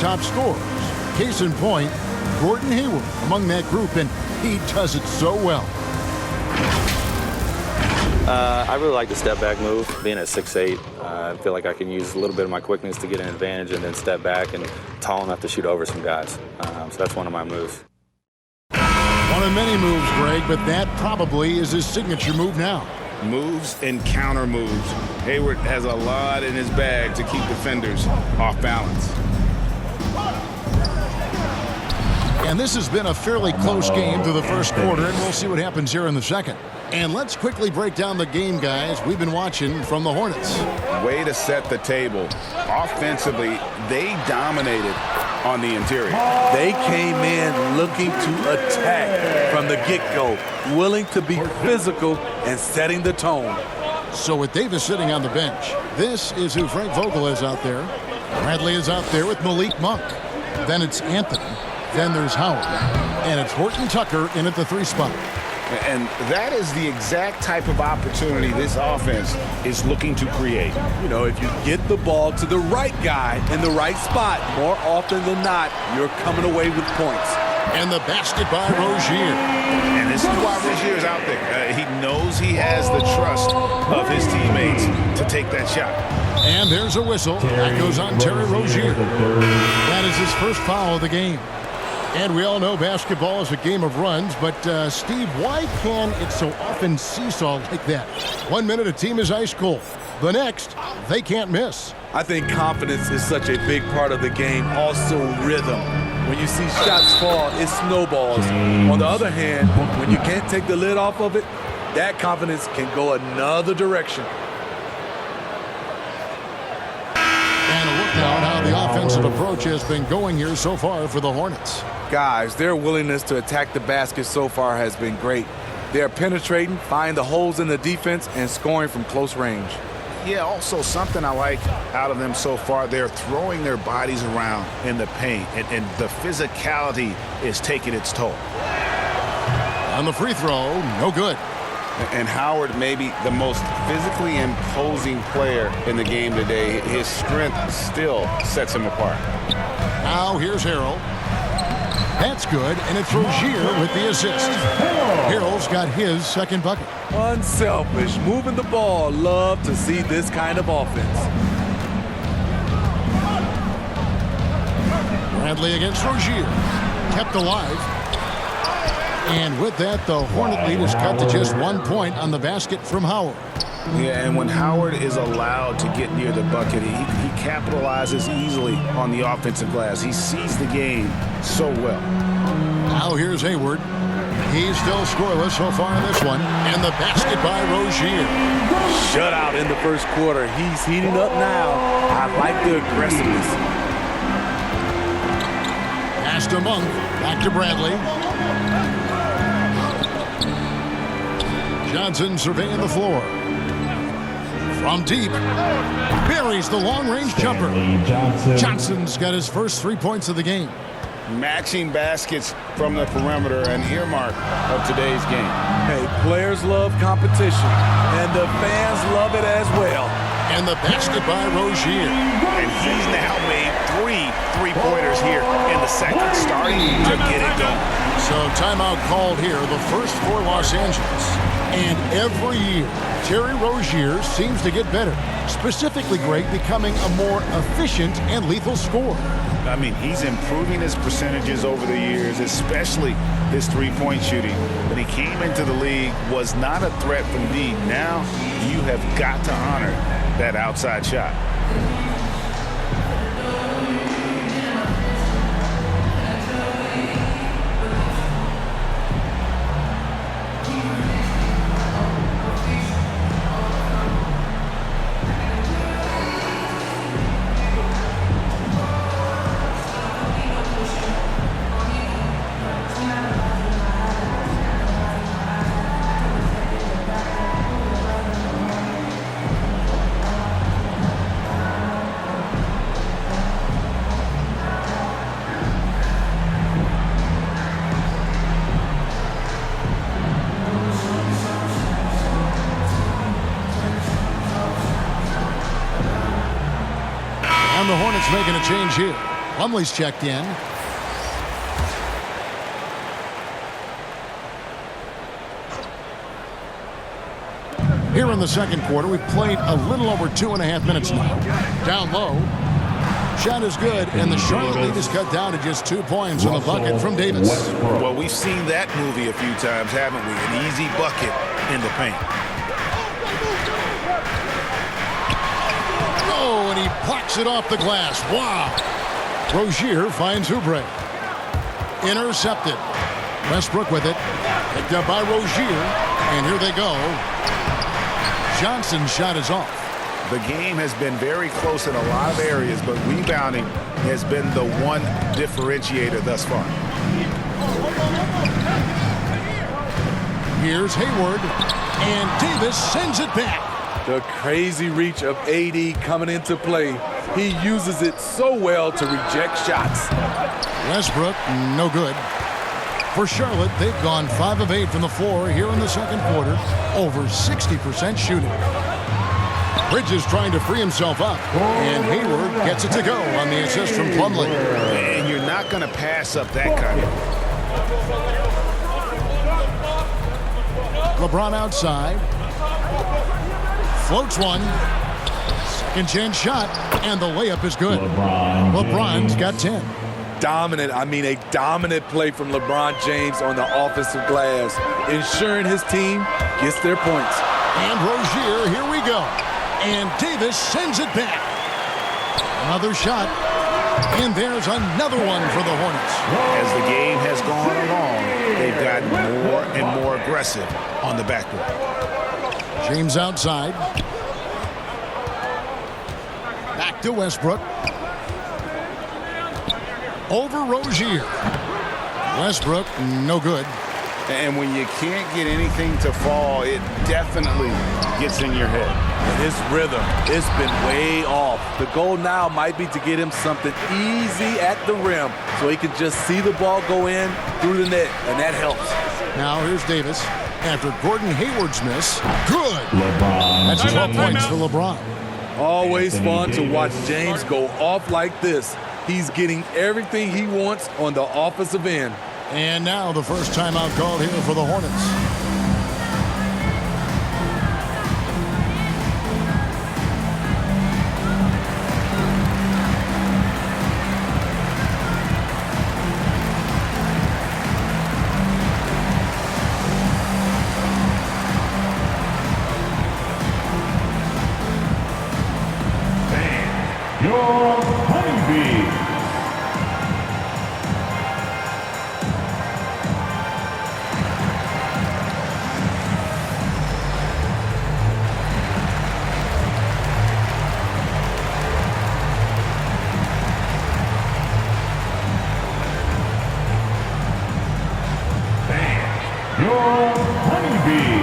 top scorers. Case in point, Gordon Hayward among that group, and he does it so well. I really like the step back move. Being at 6'8", I feel like I can use a little bit of my quickness to get an advantage and then step back and tall enough to shoot over some guys. So that's one of my moves. One of many moves, Greg, but that probably is his signature move now. Moves and counter moves. Hayward has a lot in his bag to keep defenders off balance. And this has been a fairly close game through the first quarter, and we'll see what happens here in the second. And let's quickly break down the game, guys, we've been watching from the Hornets. Way to set the table. Offensively, they dominated on the interior. They came in looking to attack from the get-go, willing to be physical and setting the tone. So with Davis sitting on the bench, this is who Frank Vogel is out there. Bradley is out there with Malik Monk. Then it's Anthony. Then there's Howard. And it's Horton Tucker in at the 3 spot. And that is the exact type of opportunity this offense is looking to create. You know, if you get the ball to the right guy in the right spot, more often than not, you're coming away with points. And the basket by Rozier. And this is why Rozier's out there. He knows he has the trust of his teammates to take that shot. And there's a whistle. That goes on Terry Rozier. That is his first foul of the game. And we all know basketball is a game of runs, but Steve, why can it so often seesaw like that? 1 minute a team is ice cold. The next, they can't miss. I think confidence is such a big part of the game. Also rhythm. When you see shots fall, it snowballs. On the other hand, when you can't take the lid off of it, that confidence can go another direction. And a look now at how the offensive approach has been going here so far for the Hornets. Guys, their willingness to attack the basket so far has been great. They're penetrating, finding the holes in the defense, and scoring from close range. Yeah, also something I like out of them so far, they're throwing their bodies around in the paint, and the physicality is taking its toll. On the free throw, no good. And Howard may be the most physically imposing player in the game today. His strength still sets him apart. Now here's Harrell. That's good, and it's Rozier with the assist. Harrell's got his second bucket. Unselfish, moving the ball. Love to see this kind of offense. Bradley against Rozier. Kept alive. And with that, the Hornet lead is cut to just 1 point on the basket from Howard. Yeah, and when Howard is allowed to get near the bucket, he capitalizes easily on the offensive glass. He sees the game so well. Now here's Hayward. He's still scoreless so far in this one. And the basket by Rozier. Shutout in the first quarter. He's heating up now. I like the aggressiveness. Pass to Monk. Back to Bradley. Johnson surveying the floor. From deep, buries the long-range jumper. Johnson's got his first 3 points of the game. Matching baskets from the perimeter, an earmark of today's game. Hey, players love competition, and the fans love it as well. And the basket by Rozier. And he's now made 3 three-pointers here in the second, starting to get it going. So timeout called here, the first for Los Angeles. And every year, Terry Rozier seems to get better. Specifically, Greg, becoming a more efficient and lethal scorer. I mean, he's improving his percentages over the years, especially his three-point shooting. When he came into the league, was not a threat from deep. Now you have got to honor that outside shot. And the Hornets making a change here. Plumlee's checked in. Here in the second quarter, we've played a little over 2.5 minutes now. Down low. Shot is good, and the Charlotte lead is cut down to just 2 points on the bucket from Davis. Well, we've seen that movie a few times, haven't we? An easy bucket in the paint. Oh, and he blocks it off the glass. Wow. Rozier finds Oubre. Intercepted. Westbrook with it. Picked up by Rozier. And here they go. Johnson's shot is off. The game has been very close in a lot of areas, but rebounding has been the one differentiator thus far. Here's Hayward. And Davis sends it back. The crazy reach of AD coming into play. He uses it so well to reject shots. Westbrook, no good. For Charlotte, they've gone 5 of 8 from the floor here in the second quarter. Over 60% shooting. Bridges trying to free himself up. And Hayward gets it to go on the assist from Plumlee. And you're not going to pass up that kind of. LeBron outside. Floats one. Second chance shot. And the layup is good. LeBron's got 10. Dominant, I mean a dominant play from LeBron James on the offensive glass, ensuring his team gets their points. And Rozier, here we go. And Davis sends it back. Another shot. And there's another one for the Hornets. As the game has gone along, they've gotten more and more aggressive on the backcourt. James outside. Back to Westbrook. Over Rozier. Westbrook, no good. And when you can't get anything to fall, it definitely gets in your head. And his rhythm, it's been way off. The goal now might be to get him something easy at the rim so he can just see the ball go in through the net, and that helps. Now here's Davis. After Gordon Hayward's miss, good. That's 12 points for LeBron. Always fun to watch James go off like this. He's getting everything he wants on the offensive end. And now the first timeout called here for the Hornets. Your Honeybee. Your Honeybee.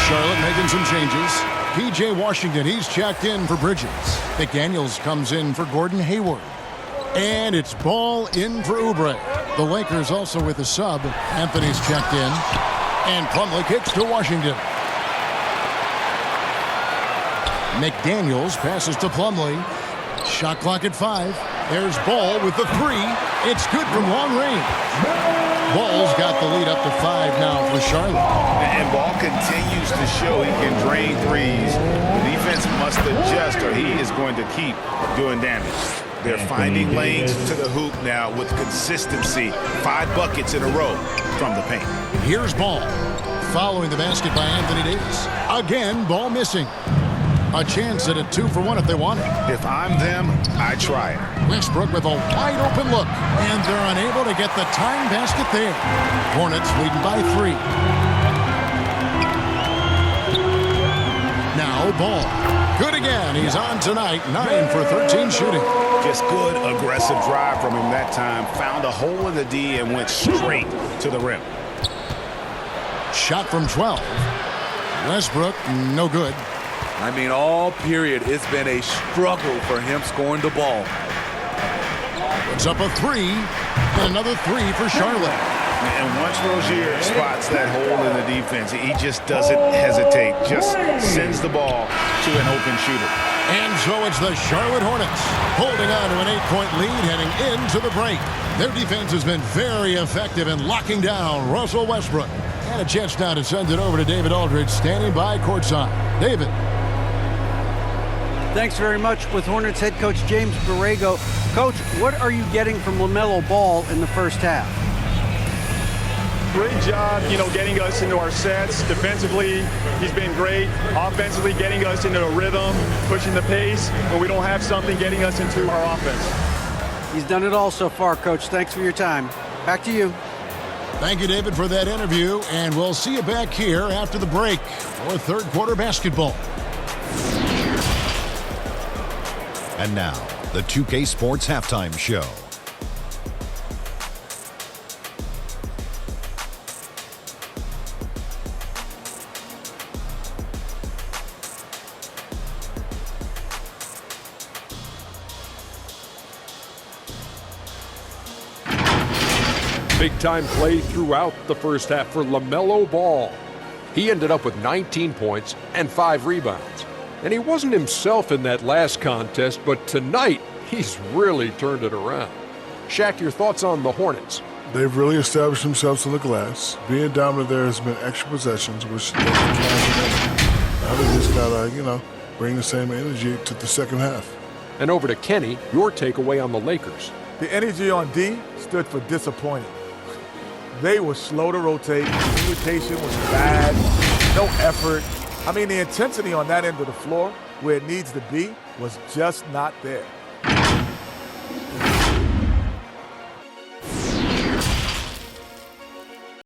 Charlotte making some changes. P.J. Washington, he's checked in for Bridges. McDaniels comes in for Gordon Hayward. And it's ball in for Oubre. The Lakers also with a sub. Anthony's checked in. And Plumlee kicks to Washington. McDaniels passes to Plumlee. Shot clock at 5. There's Ball with the 3. It's good from long range. Ball's got the lead up to 5 now for Charlotte. And Ball continues to show he can drain threes. The defense must adjust or he is going to keep doing damage. They're finding lanes to the hoop now with consistency. 5 buckets in a row from the paint. Here's Ball. Following the basket by Anthony Davis. Again, Ball missing. A chance at a 2-for-1 if they want it. If I'm them, I try it. Westbrook with a wide open look. And they're unable to get the tying basket there. Hornets leading by 3. Now Ball. Good again. He's on tonight. 9 for 13 shooting. Just good aggressive drive from him that time. Found a hole in the D and went straight to the rim. Shot from 12. Westbrook, no good. I mean, all period, it's been a struggle for him scoring the ball. Puts up a 3. And another three for Charlotte. And once Rozier spots that hole in the defense, he just doesn't hesitate. Just sends the ball to an open shooter. And so it's the Charlotte Hornets holding on to an 8-point lead heading into the break. Their defense has been very effective in locking down Russell Westbrook. And a chance now to send it over to David Aldridge standing by courtside. David. Thanks very much. With Hornets head coach James Borrego. Coach, what are you getting from LaMelo Ball in the first half? Great job, getting us into our sets. Defensively, he's been great. Offensively, getting us into a rhythm, pushing the pace. When we don't have something, getting us into our offense. He's done it all so far, Coach. Thanks for your time. Back to you. Thank you, David, for that interview. And we'll see you back here after the break for third quarter basketball. And now, the 2K Sports Halftime Show. Big-time play throughout the first half for LaMelo Ball. He ended up with 19 points and 5 rebounds. And he wasn't himself in that last contest, but tonight, he's really turned it around. Shaq, your thoughts on the Hornets? They've really established themselves on the glass. Being dominant there has been extra possessions, which they can translate. Now they just gotta, bring the same energy to the second half. And over to Kenny, your takeaway on the Lakers. The energy on D stood for disappointing. They were slow to rotate. Communication was bad. No effort. I mean, the intensity on that end of the floor, where it needs to be, was just not there.